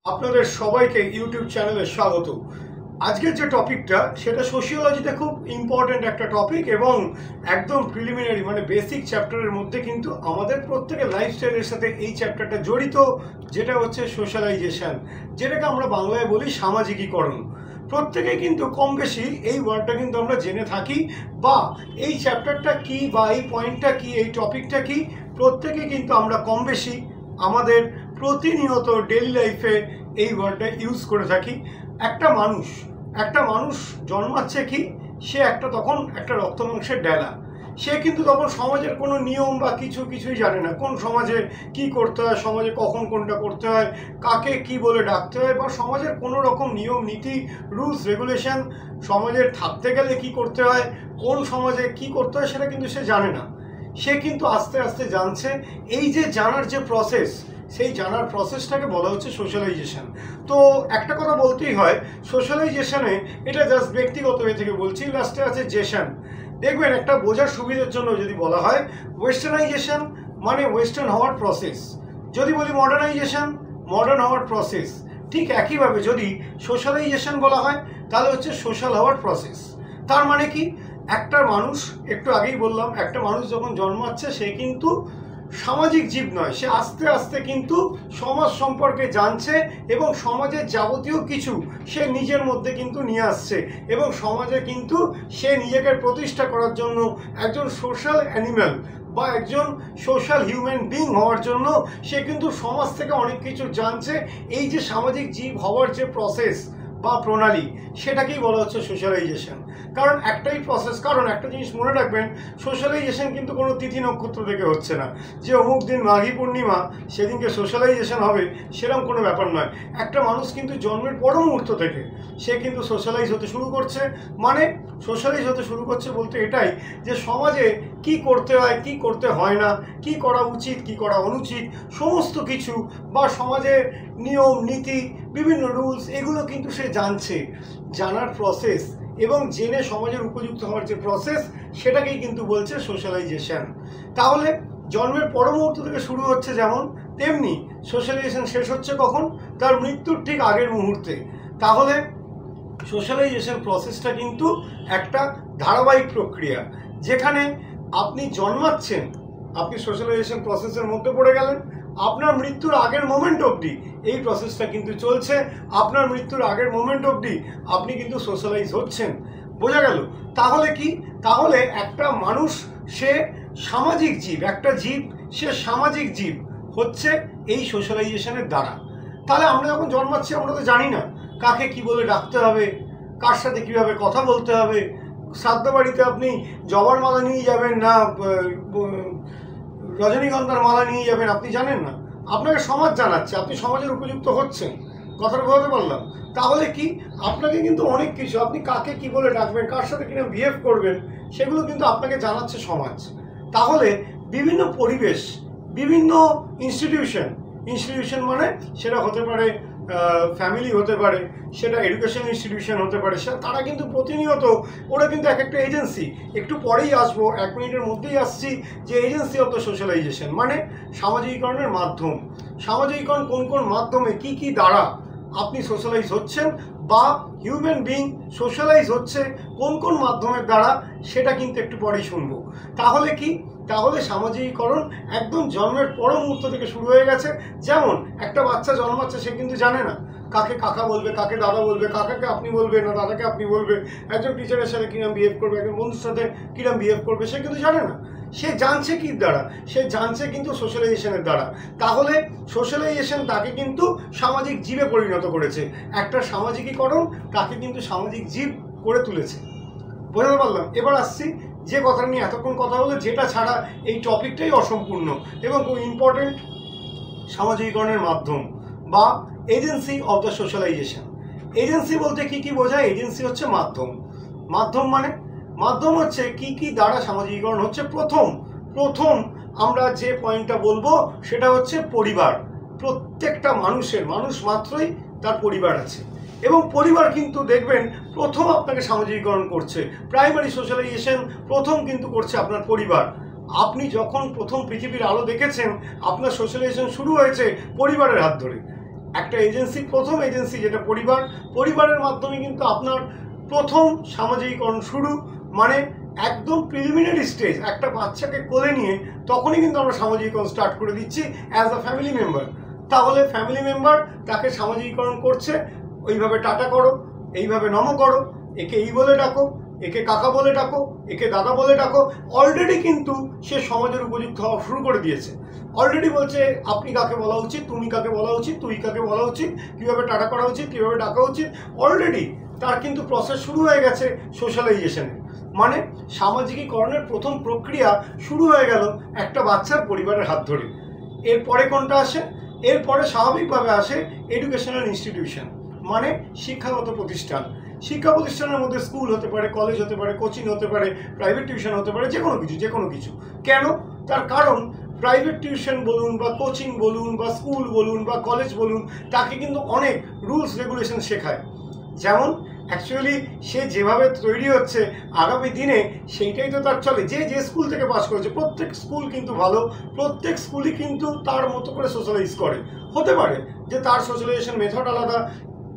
আপনাদের সবাইকে ইউটিউব চ্যানেলে স্বাগত। আজকের যে টপিকটা সেটা সোশিওলজিতে খুব ইম্পর্ট্যান্ট একটা টপিক এবং একদম প্রিলিমিনারি মানে বেসিক চ্যাপ্টারের মধ্যে কিন্তু আমাদের প্রত্যেকের লাইফস্টাইলের সাথে এই চ্যাপ্টারটা জড়িত, যেটা হচ্ছে সোশ্যালাইজেশন, যেটাকে আমরা বাংলায় বলি সামাজিকীকরণ। প্রত্যেকেই কিন্তু কম বেশি এই ওয়ার্ডটা কিন্তু আমরা জেনে থাকি, বা এই চ্যাপ্টারটা কি বা এই পয়েন্টটা কি, এই টপিকটা কি, প্রত্যেকেই কিন্তু আমরা কম বেশি আমাদের প্রতিনিয়ত ডেইলি লাইফে এই ওয়ার্ডটা ইউজ করে থাকি। একটা মানুষ জন্মাচ্ছে কি, সে তখন একটা রক্ত মাংসের ডেলা। সে কিন্তু তখন সমাজের কোনো নিয়ম বা কিছুই জানে না, কোন সমাজে কি করতে হয়, সমাজে কখন কোনটা করতে হয়, কাকে কি বলে ডাকতে হয়, বা সমাজের কোনো রকম নিয়ম নীতি রুলস রেগুলেশন, সমাজের থাকতে গেলে কি করতে হয়, কোন সমাজে কি করতে হয় সেটা কিন্তু সে জানে না। সে কিন্তু আস্তে আস্তে জানছে। এই যে জানার যে প্রসেস, সেই জানার প্রসেসটাকে বলা হচ্ছে সোশ্যালাইজেশন। তো একটা কথা বলতেই হয়, সোশ্যালাইজেশনে এটা জাস্ট ব্যক্তিগত ওয়ে থেকে বলছি, লাস্টে আছে জেশন। দেখবেন একটা বোঝার সুবিধার জন্য যদি বলা হয় ওয়েস্টার্নাইজেশন মানে ওয়েস্টার্ন হওয়ার প্রসেস, যদি বলি মডার্নাইজেশন মডার্ন হওয়ার প্রসেস, ঠিক একইভাবে যদি সোশ্যালাইজেশন বলা হয় তাহলে হচ্ছে সোশ্যাল হওয়ার প্রসেস। তার মানে কি, একটা মানুষ, একটু আগেই বললাম, একটা মানুষ যখন জন্মাচ্ছে সে কিন্তু সামাজিক জীব নয়, সে আস্তে আস্তে কিন্তু সমাজ সম্পর্কে জানছে এবং সমাজের যাবতীয় কিছু সে নিজের মধ্যে কিন্তু নিয়ে আসছে, এবং সমাজে কিন্তু সে নিজেকে প্রতিষ্ঠা করার জন্য একজন সোশ্যাল অ্যানিম্যাল বা একজন সোশ্যাল হিউম্যান বিং হওয়ার জন্য সে কিন্তু সমাজ থেকে অনেক কিছু জানছে। এই যে সামাজিক জীব হওয়ার যে প্রসেস বা প্রণালী, সেটাকেই বলা হচ্ছে সোশ্যালাইজেশন। কারণ একটাই প্রসেস, কারণ একটা জিনিস মনে রাখবেন, সোশ্যালাইজেশন কিন্তু কোনো তিথি নক্ষত্র থেকে হচ্ছে না, যে অমুক দিন মাঘী পূর্ণিমা সেদিনকে সোশ্যালাইজেশন হবে সেরকম কোনো ব্যাপার নয়। একটা মানুষ কিন্তু জন্মের পর মুহূর্ত থেকে সে কিন্তু সোশ্যালাইজ হতে শুরু করছে। মানে সোশ্যালাইজ হতে শুরু করছে বলতে এটাই যে সমাজে কি করতে হয়, কি করতে হয় না, কি করা উচিত, কি করা অনুচিত, সমস্ত কিছু, বা সমাজের নিয়ম নীতি, বিভিন্ন রুলস, এগুলো কিন্তু সে জানছে। জানার প্রসেস এবং জেনে সমাজের উপযুক্ত হওয়ার যে প্রসেস, সেটাকেই কিন্তু বলছে সোশ্যালাইজেশন। তাহলে জন্মের পর মুহূর্ত থেকে শুরু হচ্ছে যেমন, তেমনি সোশ্যালাইজেশন শেষ হচ্ছে কখন, তার মৃত্যুর ঠিক আগের মুহূর্তে। তাহলে সোশ্যালাইজেশন প্রসেসটা কিন্তু একটা ধারাবাহিক প্রক্রিয়া, যেখানে আপনি জন্মাচ্ছেন, আপনি সোশ্যালাইজেশন প্রসেসের মধ্যে পড়ে গেলেন, আপনার মৃত্যুর আগের মোমেন্ট অবধি এই প্রসেসটা কিন্তু চলছে। আপনার মৃত্যুর আগের মোমেন্ট অবধি আপনি কিন্তু সোশ্যালাইজ হচ্ছেন। বোঝা গেল? তাহলে কি, তাহলে একটা মানুষ সে সামাজিক জীব, একটা জীব সে সামাজিক জীব হচ্ছে এই সোশ্যালাইজেশনের দ্বারা। তাহলে আমরা যখন জন্মাচ্ছি আমরা তো জানি না কাকে কি বলে ডাকতে হবে, কার সাথে কিভাবে কথা বলতে হবে। শ্রাদ্ধ বাড়িতে আপনি জবার মালা নিয়ে যাবেন না রজনীগন্ধার মালা নিয়ে যাবেন, আপনি জানেন না, আপনাকে সমাজ জানাচ্ছে, আপনি সমাজের উপযুক্ত হচ্ছেন। কথাটা বলতে পারলাম? তাহলে কি, আপনাকে কিন্তু অনেক কিছু, আপনি কাকে কি বলে ডাকবেন, কার সাথে কিরকম বিহেভ করবেন, সেগুলো কিন্তু আপনাকে জানাচ্ছে সমাজ। তাহলে বিভিন্ন পরিবেশ, বিভিন্ন ইনস্টিটিউশন মানে সেটা হতে পারে ফ্যামিলি, হতে পারে সেটা এডুকেশন ইনস্টিটিউশন হতে পারে, তারা কিন্তু প্রতিনিয়ত, ওরা কিন্তু এক একটা এজেন্সি, একটু পরেই আসবো, 1 মিনিটের মধ্যেই আসছি, যে এজেন্সি অফ দ্য সোশ্যালাইজেশন মানে সামাজিকীকরণের মাধ্যম। সামাজিকীকরণ কোন কোন মাধ্যমে, কি কি দ্বারা আপনি সোশ্যালাইজ হচ্ছেন, বা হিউম্যান বিং সোশ্যালাইজ হচ্ছে কোন কোন মাধ্যমের দ্বারা, সেটা কিন্তু একটু পরেই শুনবো। তাহলে কি, তাহলে সামাজিকীকরণ একদম জন্মের পর মুহূর্ত থেকে শুরু হয়ে গেছে। যেমন একটা বাচ্চা জন্মাচ্ছে, সে কিন্তু জানে না কাকে কাকা বলবে, কাকে দাদা বলবে, কাকাকে আপনি বলবে না দাদাকে আপনি বলবে, একজন টিচারের সাথে কিরম বিহেভ করবে, একজন বন্ধুর সাথে কিরম বিহেভ করবে, সে কিন্তু জানে না। সে জানছে কির দ্বারা, সে জানছে কিন্তু সোশ্যালাইজেশনের দ্বারা। তাহলে সোশ্যালাইজেশন তাকে কিন্তু সামাজিক জীবে পরিণত করেছে, একটা সামাজিকীকরণ তাকে কিন্তু সামাজিক জীব করে তুলেছে। বোঝাতে পারলাম? এবার আসছি যে কথা নিয়ে এতক্ষণ কথা হলো, যেটা ছাড়া এই টপিকটাই অসম্পূর্ণ এবং খুব ইম্পর্টেন্ট, সামাজিকীকরণের মাধ্যম বা agency of the socialisation. Agency বলতে কি কি বোঝায়? এজেন্সি হচ্ছে মাধ্যম। মাধ্যম হচ্ছে কি কি দ্বারা সামাজিকীকরণ হচ্ছে। প্রথম আমরা যে পয়েন্টটা বলবো সেটা হচ্ছে পরিবার। প্রত্যেকটা মানুষ মাত্রই তার পরিবার আছে, এবং পরিবার কিন্তু দেখবেন প্রথম আপনাকে সামাজিকীকরণ করছে। প্রাইমারি সোশ্যালাইজেশন প্রথম কিন্তু করছে আপনার পরিবার। আপনি যখন প্রথম পৃথিবীর আলো দেখেছেন, আপনার সোশ্যালাইজেশন শুরু হয়েছে পরিবারের হাত ধরে। একটা এজেন্সি, প্রথম এজেন্সি যেটা পরিবার, পরিবারের মাধ্যমে কিন্তু আপনার প্রথম সামাজিকীকরণ শুরু। মানে একদম প্রিলিমিনারি স্টেজ, একটা বাচ্চাকে কোলে নিয়ে তখনই কিন্তু আমরা সামাজিকীকরণ স্টার্ট করে দিচ্ছি অ্যাজ আ ফ্যামিলি মেম্বার। তাহলে ফ্যামিলি মেম্বার তাকে সামাজিকীকরণ করছে, ওইভাবে টাটা করো, এইভাবে নম করো, একে এই বলে ডাকো, একে কাকা বলে ডাকো, একে দাদা বলে ডাকো। অলরেডি কিন্তু সে সমাজের উপযুক্ত হওয়া শুরু করে দিয়েছে। অলরেডি বলছে আপনি কাকে বলা উচিত, তুমি কাকে বলা উচিত, তুই কাকে বলা উচিত, কীভাবে টাটা করা উচিত, কীভাবে ডাকা উচিত। অলরেডি তার কিন্তু প্রসেস শুরু হয়ে গেছে সোশ্যালাইজেশনের। মানে সামাজিকীকরণের প্রথম প্রক্রিয়া শুরু হয়ে গেল একটা বাচ্চার পরিবারের হাত ধরে। এরপরে কোনটা আসে? এরপরে স্বাভাবিকভাবে আসে এডুকেশনাল ইনস্টিটিউশন, মানে শিক্ষাগত প্রতিষ্ঠান। শিক্ষা প্রতিষ্ঠানের মধ্যে স্কুল হতে পারে, কলেজ হতে পারে, কোচিং হতে পারে, প্রাইভেট টিউশন হতে পারে, যে কোনো কিছু। কেন? তার কারণ প্রাইভেট টিউশন বলুন বা কোচিং বলুন বা স্কুল বলুন বা কলেজ বলুন, তাকে কিন্তু অনেক রুলস রেগুলেশন শেখায়। যেমন অ্যাকচুয়ালি সে যেভাবে তৈরি হচ্ছে আগামী দিনে সেইটাই তো তার চলে। যে স্কুল থেকে পাস করেছে, প্রত্যেক স্কুল কিন্তু ভালো, প্রত্যেক স্কুলই কিন্তু তার মতো করে সোশ্যালাইজ করে। হতে পারে যে তার সোশ্যালাইজেশন মেথড আলাদা,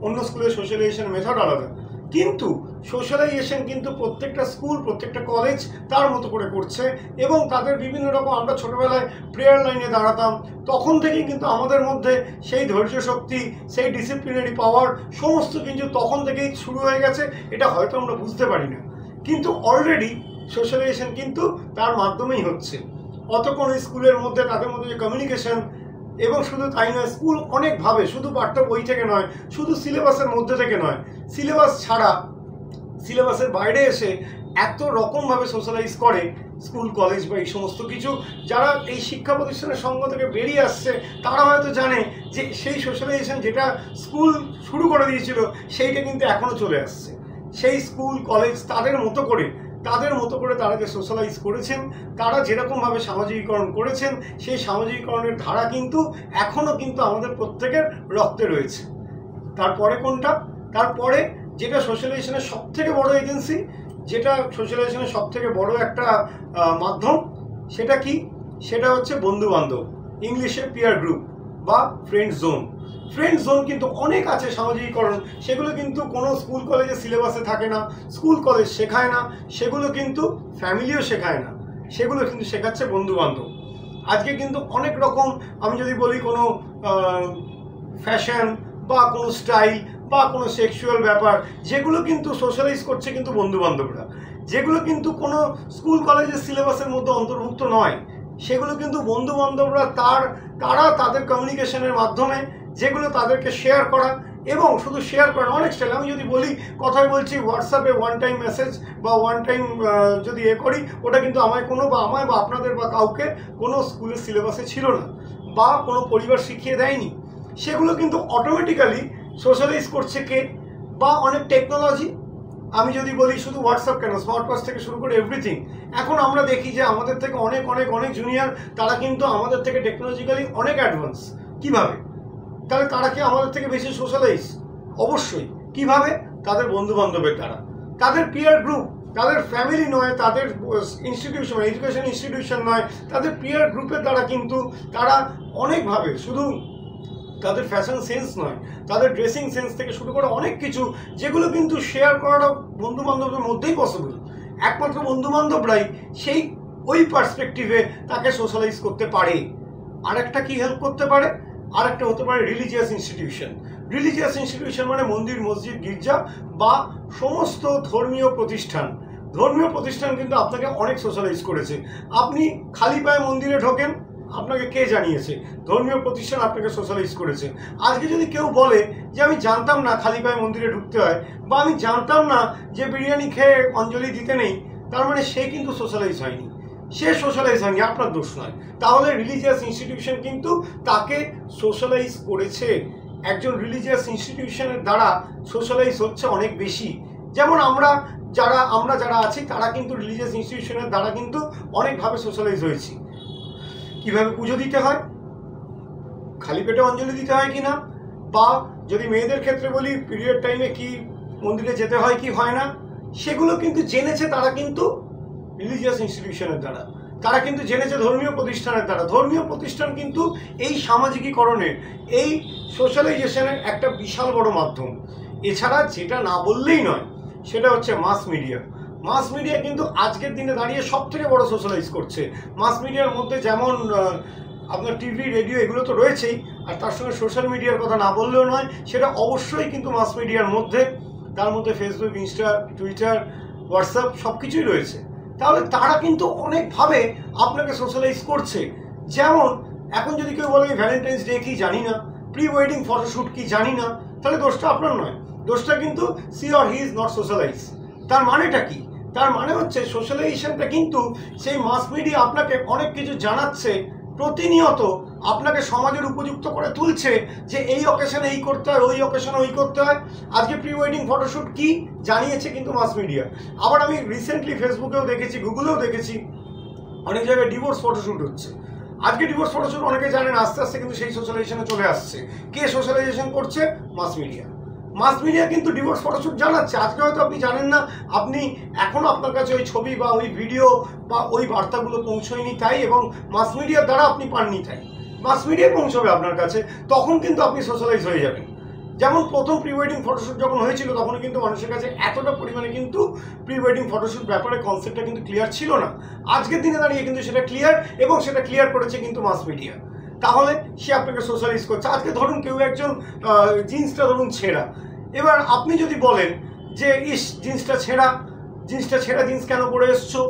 অন্য স্কুলের সোশ্যালাইজেশন মেথড আলাদা, কিন্তু সোশ্যালাইজেশন কিন্তু প্রত্যেকটা স্কুল, প্রত্যেকটা কলেজ তার মতো করে করছে। এবং তাদের বিভিন্ন রকম, আমরা ছোটোবেলায় প্রেয়ার লাইনে দাঁড়াতাম, তখন থেকেই কিন্তু আমাদের মধ্যে সেই ধৈর্য শক্তি, সেই ডিসিপ্লিনারি পাওয়ার সমস্ত কিন্তু তখন থেকেই শুরু হয়ে গেছে। এটা হয়তো আমরা বুঝতে পারি না, কিন্তু অলরেডি সোশ্যালাইজেশন কিন্তু তার মাধ্যমেই হচ্ছে। অত কোনো স্কুলের মধ্যে তাদের মধ্যে যে কমিউনিকেশন, এবং শুধু তাই নয়, স্কুল অনেকভাবে, শুধু পাঠ্য বই থেকে নয়, শুধু সিলেবাসের মধ্যে থেকে নয়, সিলেবাস ছাড়া, সিলেবাসের বাইরে এসে এত রকমভাবে সোশ্যালাইজ করে স্কুল, কলেজ বা এই সমস্ত কিছু। যারা এই শিক্ষা প্রতিষ্ঠানের সঙ্গ থেকে বেরিয়ে আসছে তারা হয়তো জানে যে সেই সোশ্যালাইজেশন যেটা স্কুল শুরু করে দিয়েছিল সেইটা কিন্তু এখনও চলে আসছে। সেই স্কুল, কলেজ তাদের মতো করে তারা যে সোশ্যালাইজ করেছেন, তারা যেরকমভাবে সামাজিকীকরণ করেছেন, সেই সামাজিকীকরণের ধারা কিন্তু এখনও কিন্তু আমাদের প্রত্যেকের রক্তে রয়েছে। তারপরে কোনটা? তারপরে যেটা সোশ্যালাইজেশনের সব থেকে বড় এজেন্সি, যেটা সোশ্যালাইজেশনের সব থেকে বড় একটা মাধ্যম, সেটা কি? সেটা হচ্ছে বন্ধু বান্ধব, ইংলিশে পিয়ার গ্রুপ বা ফ্রেন্ড জোন। ফ্রেন্ড জোন কিন্তু অনেক আছে সামাজিকীকরণ, সেগুলো কিন্তু কোনো স্কুল কলেজের সিলেবাসে থাকে না, স্কুল কলেজ শেখায় না, সেগুলো কিন্তু ফ্যামিলিও শেখায় না, সেগুলো কিন্তু শেখাচ্ছে বন্ধু বান্ধব। আজকে কিন্তু অনেক রকম, আমি যদি বলি কোনো ফ্যাশন বা কোনো স্টাইল বা কোনো সেক্সুয়াল ব্যাপার, যেগুলো কিন্তু সোশ্যালাইজ করছে কিন্তু বন্ধু বান্ধবরা, যেগুলো কিন্তু কোনো স্কুল কলেজের সিলেবাসের মধ্যে অন্তর্ভুক্ত নয়, সেগুলো কিন্তু বন্ধু বান্ধবরা তারা তাদের কমিউনিকেশনের মাধ্যমে যেগুলো তাদেরকে শেয়ার করা, এবং শুধু শেয়ার করা অনেক স্টাইল। আমি যদি বলি, কথাই বলছি, হোয়াটসঅ্যাপে ওয়ান টাইম মেসেজ বা ওয়ান টাইম যদি করি, ওটা কিন্তু আমায় বা আপনাদের বা কাউকে কোনো স্কুলের সিলেবাসে ছিল না, বা কোনো পরিবার শিখিয়ে দেয়নি। সেগুলো কিন্তু অটোমেটিক্যালি সোশ্যালাইজ করছে কে? বা অনেক টেকনোলজি। আমি যদি বলি, শুধু হোয়াটসঅ্যাপ কেন, স্মার্ট ওয়াচ থেকে শুরু করে এভরিথিং, এখন আমরা দেখি যে আমাদের থেকে অনেক অনেক অনেক জুনিয়র, তারা কিন্তু আমাদের থেকে টেকনোলজিক্যালি অনেক অ্যাডভান্স। কিভাবে? তাহলে তারা কি আমাদের থেকে বেশি সোশ্যালাইজ? অবশ্যই। কিভাবে? তাদের বন্ধু বান্ধবের দ্বারা, তাদের পিয়ার গ্রুপ, তাদের ফ্যামিলি নয়, তাদের ইনস্টিটিউশন, এডুকেশন ইনস্টিটিউশন নয়, তাদের পিয়ার গ্রুপের দ্বারা কিন্তু তারা অনেকভাবে, শুধু তাদের ফ্যাশন সেন্স নয়, তাদের ড্রেসিং সেন্স থেকে শুরু করে অনেক কিছু, যেগুলো কিন্তু শেয়ার করাটা বন্ধু বান্ধবদের মধ্যেই পসিবল। একমাত্র বন্ধু বান্ধবরাই সেই ওই পার্সপেক্টিভে তাকে সোশ্যালাইজ করতে পারে। আরেকটা কি হেল্প করতে পারে? আরেকটা হতে পারে রিলিজিয়াস ইনস্টিটিউশন। রিলিজিয়াস ইনস্টিটিউশন মানে মন্দির, মসজিদ, গির্জা বা সমস্ত ধর্মীয় প্রতিষ্ঠান। ধর্মীয় প্রতিষ্ঠান কিন্তু আপনাকে অনেক সোশ্যালাইজ করেছে। আপনি খালি পায়ে মন্দিরে ঢোকেন, আপনাকে কে জানিয়েছে? ধর্মীয় প্রতিষ্ঠান আপনাকে সোশ্যালাইজ করেছে। আজকে যদি কেউ বলে যে আমি জানতাম না খালি পায়ে মন্দিরে ঢুকতে হয়, বা আমি জানতাম না যে বিরিয়ানি খেয়ে অঞ্জলি দিতে নেই, তার মানে সে কিন্তু সোশ্যালাইজ হয়নি, সে সোশ্যালাইজ হয়নি, আপনার দোষ নয়। তাহলে রিলিজিয়াস ইনস্টিটিউশন কিন্তু তাকে সোশ্যালাইজ করেছে। একজন রিলিজিয়াস ইনস্টিটিউশনের দ্বারা সোশ্যালাইজ হচ্ছে অনেক বেশি। যেমন আমরা যারা আছি, তারা কিন্তু রিলিজিয়াস ইনস্টিটিউশনের দ্বারা কিন্তু অনেকভাবে সোশ্যালাইজ হয়েছি। কিভাবে পুজো দিতে হয়, খালি পেটে অঞ্জলি দিতে হয় কিনা, বা যদি মেয়েদের ক্ষেত্রে বলি, পিরিয়ড টাইমে কি মন্দিরে যেতে হয় কি হয় না, সেগুলো কিন্তু জেনেছে তারা কিন্তু রিলিজিয়াস ইনস্টিটিউশনের দ্বারা। তারা কিন্তু জেনেছে ধর্মীয় প্রতিষ্ঠানের দ্বারা। ধর্মীয় প্রতিষ্ঠান কিন্তু এই সামাজিকীকরণের, এই সোশ্যালাইজেশনের একটা বিশাল বড় মাধ্যম। এছাড়া যেটা না বললেই নয় সেটা হচ্ছে মাস মিডিয়া। মাস মিডিয়া কিন্তু আজকের দিনে দাঁড়িয়ে সব থেকে বড় সোশ্যালাইজ করছে। মাস মিডিয়ার মধ্যে যেমন আপনার টিভি, রেডিও এগুলো তো রয়েছেই, আর তার সঙ্গে সোশ্যাল মিডিয়ার কথা না বললেও নয়, সেটা অবশ্যই কিন্তু মাস মিডিয়ার মধ্যে। তার মধ্যে ফেসবুক, ইনস্টা, টুইটার, হোয়াটসঅ্যাপ সব কিছুই রয়েছে। তাহলে তারা কিন্তু অনেকভাবে আপনাকে সোশ্যালাইজ করছে। যেমন এখন যদি কেউ বলে ভ্যালেন্টাইন্স ডে কি জানি না, প্রি ওয়েডিং ফটোশ্যুট কি জানি না, তাহলে দোষটা আপনার নয়, দোষটা কিন্তু she or he is not socialise. তার মানেটা কি? তার মানে হচ্ছে সোশ্যালাইজেশনটা কিন্তু সেই মাস মিডিয়া আপনাকে অনেক কিছু জানাচ্ছে, প্রতিনিয়ত আপনাকে সমাজের উপযুক্ত করে তুলছে যে এই অকেশনে এই করতে হয়, ওই অকেশনে ওই করতে হয়। আজকে প্রি ওয়েডিং ফটোশ্যুট কি জানিয়েছে কিন্তু মাস মিডিয়া। আবার আমি রিসেন্টলি ফেসবুকেও দেখেছি, গুগলেও দেখেছি, অনেক জায়গায় ডিভোর্স ফটোশ্যুট হচ্ছে। আজকে ডিভোর্স ফটোশ্যুট অনেকে জানেন, আস্তে আস্তে কিন্তু সেই সোশ্যালাইজেশনে চলে আসছে। কে সোশ্যালাইজেশন করছে? Mass media. মাস মিডিয়া কিন্তু ডিভোর্স ফটোশ্যুট জানাচ্ছে। আজকে হয়তো আপনি জানেন না, আপনি এখনও আপনার কাছে ওই ছবি বা ওই ভিডিও বা ওই বার্তাগুলো পৌঁছয়নি তাই, এবং মাস মিডিয়ার দ্বারা আপনি পাননি তাই। মাস মিডিয়া পৌঁছবে আপনার কাছে, তখন কিন্তু আপনি সোশ্যালাইজ হয়ে যাবেন। যেমন প্রথম প্রি ওয়েডিং ফটোশ্যুট যখন হয়েছিল, তখন কিন্তু মানুষের কাছে এতটা পরিমাণে কিন্তু প্রি ওয়েডিং ফটোশ্যুট ব্যাপারে কনসেপ্টটা কিন্তু ক্লিয়ার ছিল না। আজকের দিনে দাঁড়িয়ে কিন্তু সেটা ক্লিয়ার, এবং সেটা ক্লিয়ার করেছে কিন্তু মাস মিডিয়া। তাহলে সে আপনাকে সোশ্যালাইজ করছে। আজকে ধরুন কেউ একজন জিন্সটা ধরুন ছেঁড়া, এবার আপনি যদি বলেন যে ইস জিন্সটা ছেঁড়া জিন্স কেন পরে এসছো,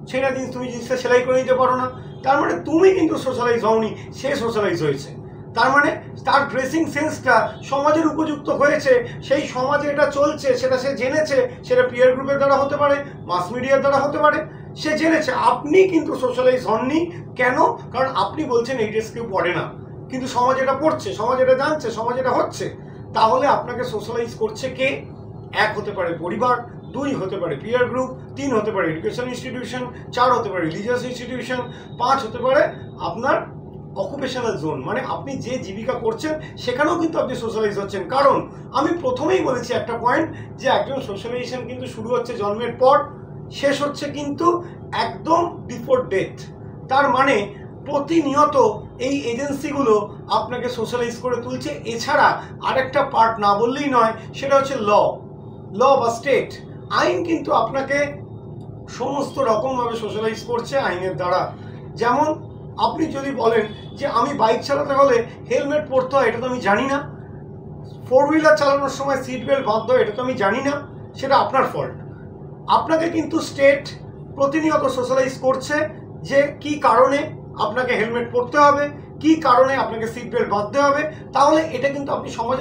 ছেঁড়া জিন্স, তুমি জিন্সটা সেলাই করে নিতে পারো না, তার মানে তুমি কিন্তু সোশ্যালাইজ হওনি, সে সোশ্যালাইজ হয়েছে। তার মানে তার ড্রেসিং সেন্সটা সমাজের উপযুক্ত হয়েছে, সেই সমাজে এটা চলছে, সেটা সে জেনেছে। সেটা পিয়ার গ্রুপের দ্বারা হতে পারে, মাস মিডিয়ার দ্বারা হতে পারে, সে জেনেছে। আপনি কিন্তু সোশ্যালাইজ হননি। কেন? কারণ আপনি বলছেন এই ড্রেস কেউ পড়ে না, কিন্তু সমাজ এটা পড়ছে, সমাজ এটা জানছে, সমাজ এটা হচ্ছে। তাহলে আপনাকে সোশ্যালাইজ করছে কে? এক হতে পারে পরিবার, দুই হতে পারে পিয়ার গ্রুপ, তিন হতে পারে এডুকেশন ইনস্টিটিউশন, চার হতে পারে রিলিজিয়াস ইনস্টিটিউশন, পাঁচ হতে পারে আপনার অকুপেশনাল জোন, মানে আপনি যে জীবিকা করছেন সেখানেও কিন্তু আপনি সোশ্যালাইজ হচ্ছেন। কারণ আমি প্রথমেই বলেছি একটা পয়েন্ট, যে একজন সোশ্যালাইজেশন কিন্তু শুরু হচ্ছে জন্মের পর, শেষ হচ্ছে কিন্তু একদম বিফোর ডেথ। তার মানে প্রতিনিয়ত এই এজেন্সিগুলো আপনাকে সোশ্যালাইজ করে তুলছে। এছাড়া আরেকটা পার্ট না বললেই নয়, সেটা হচ্ছে ল বা স্টেট। আইন কিন্তু আপনাকে সমস্ত রকমভাবে সোশ্যালাইজ করছে আইনের দ্বারা। যেমন আপনি যদি বলেন যে আমি বাইক চালাতে হলে হেলমেট পরতে হয়, এটা তো আমি জানি না, ফোর হুইলার চালানোর সময় সিট বেল্ট বাঁধতে হয়, এটা তো আমি জানি না, সেটা আপনার ফল্ট। আপনাকে কিন্তু স্টেট প্রতিনিয়ত সোশ্যালাইজ করছে যে কি কারণে আপনাকে হেলমেট পরতে হবে, কি কারণে আপনাকে সিট বেল্ট বাঁধতে হবে। তাহলে এটা কিন্তু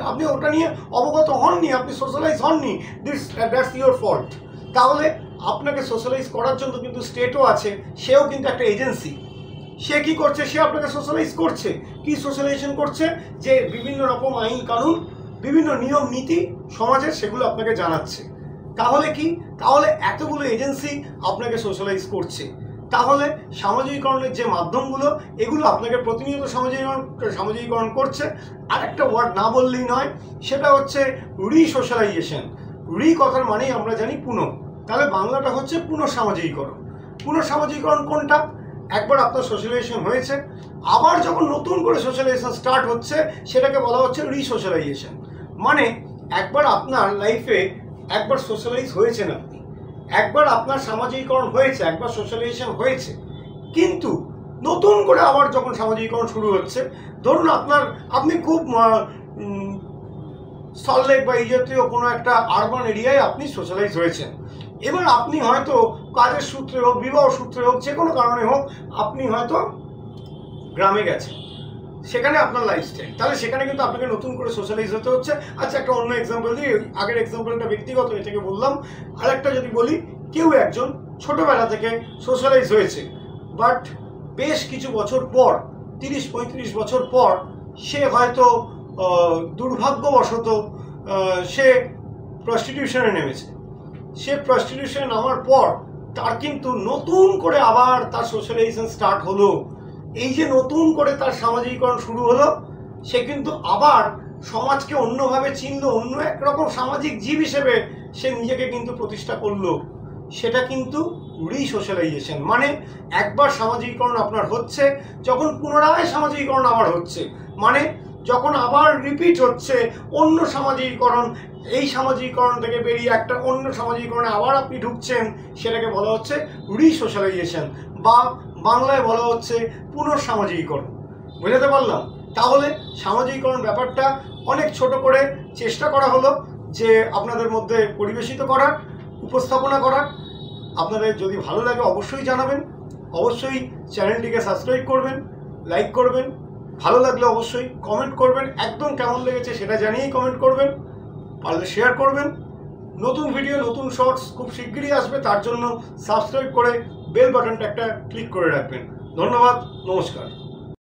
আপনি ওটা নিয়ে অবগত হননি, আপনি সোশ্যালাইজ হননি, দ্যাটস ইউর ফল্ট। তাহলে আপনাকে সোশ্যালাইজ করার জন্য কিন্তু স্টেটও আছে, সেও কিন্তু একটা এজেন্সি। সে কি করছে? সে আপনাকে সোশ্যালাইজ করছে। কি সোশ্যালাইজেশন করছে? যে বিভিন্ন রকম আইন কানুন, বিভিন্ন নিয়ম নীতি সমাজের, সেগুলো আপনাকে জানাচ্ছে। তাহলে কি? তাহলে এতগুলো এজেন্সি আপনাকে সোশ্যালাইজ করছে। তাহলে সামাজিকীকরণের যে মাধ্যমগুলো, এগুলো আপনাকে প্রতিনিয়ত সামাজিকীকরণ করছে। আরেকটা ওয়ার্ড না বললেই নয়, সেটা হচ্ছে রিসোশ্যালাইজেশন। কথার মানেই আমরা জানি পুনঃ, তাহলে বাংলাটা হচ্ছে পুনঃসামাজিকীকরণ। পুনঃসামাজিকীকরণ কোনটা? একবার আপনার সোশ্যালাইজেশন হয়েছে, আবার যখন নতুন করে সোশ্যালাইজেশন স্টার্ট হচ্ছে, সেটাকে বলা হচ্ছে রিসোশ্যালাইজেশন। মানে একবার আপনার লাইফে একবার সোশ্যালাইজ হয়েছেন আপনি, একবার আপনার সামাজিকীকরণ হয়েছে, একবার সোশ্যালাইজেশন হয়েছে, কিন্তু নতুন করে আবার যখন সামাজিকীকরণ শুরু হচ্ছে, ধরুন আপনি খুব সল্টলেক বা এই জাতীয় কোনো একটা আরবান এরিয়ায় আপনি সোশ্যালাইজ হয়েছেন। এবার আপনি হয়তো কাজের সূত্রে হোক, বিবাহ সূত্রে হোক, যে কোনো কারণে হোক, আপনি হয়তো গ্রামে গেছেন, সেখানে আপনার লাইফস্টাইল, তাহলে সেখানে কিন্তু আপনাকে নতুন করে সোশ্যালাইজ হতে হচ্ছে। আচ্ছা, একটা অন্য এক্সাম্পল দিই, আগের এক্সাম্পলটা ব্যক্তিগত, এটাকে বললাম। আর একটা যদি বলি, কেউ একজন ছোটবেলা থেকে সোশ্যালাইজ হয়েছে, বাট বেশ কিছু বছর পর, 30-35 বছর পর, সে হয়তো দুর্ভাগ্যবশত সে প্রস্টিটিউশনে নেমেছে। সে প্রস্টিটিউশনে নামার পর তার কিন্তু নতুন করে আবার তার সোশ্যালাইজেশন স্টার্ট হলো। এই যে নতুন করে তার সামাজিকীকরণ শুরু হলো, সে কিন্তু আবার সমাজকে অন্যভাবে চিনল, অন্য একরকম সামাজিক জীব হিসেবে সে নিজেকে কিন্তু প্রতিষ্ঠা করলো। সেটা কিন্তু রিসোশ্যালাইজেশন। মানে একবার সামাজিকীকরণ আপনার হচ্ছে, যখন পুনরায় সামাজিকীকরণ আবার হচ্ছে, মানে যখন আবার রিপিট হচ্ছে অন্য সামাজিকীকরণ, এই সামাজিকীকরণ থেকে বেরিয়ে একটা অন্য সামাজিকীকরণে আবার আপনি ঢুকছেন, সেটাকে বলা হচ্ছে রিসোশ্যালাইজেশন, বা বাংলায় বলা হচ্ছে পুনঃসামাজিকীকরণ। বুঝাতে পারলাম? তাহলে সামাজিকীকরণ ব্যাপারটা অনেক ছোট করে চেষ্টা করা হলো যে আপনাদের মধ্যে পরিবেশিত করার, উপস্থাপনা করার। আপনাদের যদি ভালো লাগে অবশ্যই জানাবেন, অবশ্যই চ্যানেলটিকে সাবস্ক্রাইব করবেন, লাইক করবেন, ভালো লাগলে অবশ্যই কমেন্ট করবেন, একদম কেমন লেগেছে সেটা জানিয়েই কমেন্ট করবেন, পারলে শেয়ার করবেন। নতুন ভিডিও, নতুন শর্টস খুব শিগগিরই আসবে, তার জন্য সাবস্ক্রাইব করে বেল বাটনটা একটা ক্লিক করে রাখবেন। ধন্যবাদ, নমস্কার।